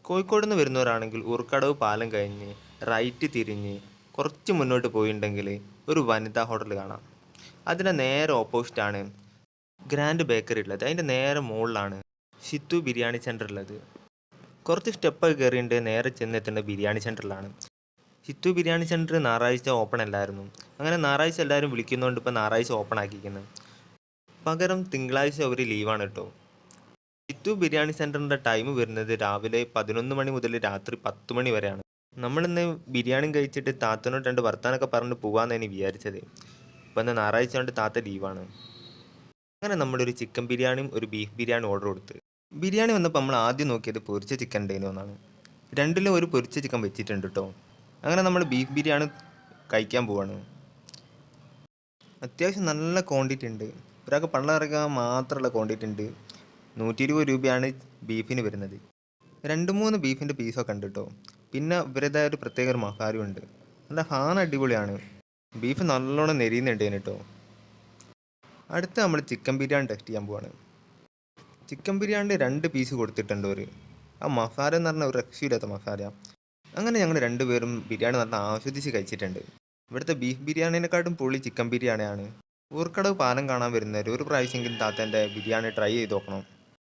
കോഴിക്കോട് നിന്ന് വരുന്നവരാണെങ്കിൽ ഊർക്കടവ് പാലം കഴിഞ്ഞ് റൈറ്റ് തിരിഞ്ഞ് കുറച്ച് മുന്നോട്ട് പോയിട്ടുണ്ടെങ്കിൽ ഒരു വനിതാ ഹോട്ടൽ കാണാം. അതിൻ്റെ നേരെ ഓപ്പോസിറ്റാണ് ഗ്രാൻഡ് ബേക്കറി ഉള്ളത്. അതിൻ്റെ നേരെ മുകളിലാണ് ഷിത്തു ബിരിയാണി സെൻ്റർ ഉള്ളത്. കുറച്ച് സ്റ്റെപ്പൊക്കെ കയറിയിട്ട് നേരെ ചെന്നെത്തേണ്ട ബിരിയാണി സെൻ്ററിലാണ്. ഷിത്തു ബിരിയാണി സെൻ്റർ ഞായറാഴ്ച ഓപ്പൺ അല്ലായിരുന്നു. അങ്ങനെ ഞായറാഴ്ച എല്ലാവരും വിളിക്കുന്നതുകൊണ്ട് ഇപ്പോൾ ഞായറാഴ്ച ഓപ്പൺ ആക്കിയിരിക്കുന്നത്. പകരം തിങ്കളാഴ്ച അവർ ലീവാണ് കേട്ടോ. ഷിത്തു ബിരിയാണി സെൻ്ററിൻ്റെ ടൈം വരുന്നത് രാവിലെ 11 മണി മുതൽ രാത്രി 10 മണി വരെയാണ്. നമ്മളിന്ന് ബിരിയാണി കഴിച്ചിട്ട് താത്തനോട് 2 വർത്താനൊക്കെ പറഞ്ഞ് പോകാമെന്നാണ് വിചാരിച്ചത്. ഇപ്പം ഇന്ന് ഞായറാഴ്ച കൊണ്ട് താത്ത ലീവാണ്. അങ്ങനെ നമ്മളൊരു ചിക്കൻ ബിരിയാണിയും ഒരു ബീഫ് ബിരിയാണി ഓർഡർ കൊടുത്ത്. ബിരിയാണി വന്നപ്പോൾ നമ്മൾ ആദ്യം നോക്കിയത് പൊരിച്ച ചിക്കൻ ഉണ്ടേനോ എന്നാണ്. രണ്ടിലും ഒരു പൊരിച്ച ചിക്കൻ വെച്ചിട്ടുണ്ട് കേട്ടോ. അങ്ങനെ നമ്മൾ ബീഫ് ബിരിയാണി കഴിക്കാൻ പോവാണ്. അത്യാവശ്യം നല്ല ക്വാണ്ടിറ്റി ഉണ്ട്. ഒരാൾക്ക് പള്ളറിയാൻ മാത്രമുള്ള ക്വാണ്ടിറ്റി ഉണ്ട്. 120 രൂപയാണ് ബീഫിന് വരുന്നത്. 2-3 ബീഫിൻ്റെ പീസൊക്കെ ഉണ്ട് കേട്ടോ. പിന്നെ ഇവരുടേതായ ഒരു പ്രത്യേക ഒരു മസാലയും ഉണ്ട്. നല്ല അടിപൊളിയാണ്. ബീഫ് നല്ലോണം നെരിയുന്നുണ്ടേന് കേട്ടോ. അടുത്ത് നമ്മൾ ചിക്കൻ ബിരിയാണി ടെസ്റ്റ് ചെയ്യാൻ പോവാണ്. ചിക്കൻ ബിരിയാണിൻ്റെ 2 പീസ് കൊടുത്തിട്ടുണ്ട് ഒരു. ആ മസാല എന്ന് പറഞ്ഞാൽ ഒരു രക്ഷയില്ലാത്ത മസാല. അങ്ങനെ ഞങ്ങൾ രണ്ടുപേരും ബിരിയാണി നല്ല ആസ്വദിച്ച് കഴിച്ചിട്ടുണ്ട്. ഇവിടുത്തെ ബീഫ് ബിരിയാണിനെക്കാട്ടും പൊളി ചിക്കൻ ബിരിയാണിയാണ്. ഊർക്കടവ് പാലം കാണാൻ വരുന്നവർ ഒരു പ്രാവശ്യമെങ്കിലും താത്തേൻ്റെ ബിരിയാണി ട്രൈ ചെയ്ത് നോക്കണം.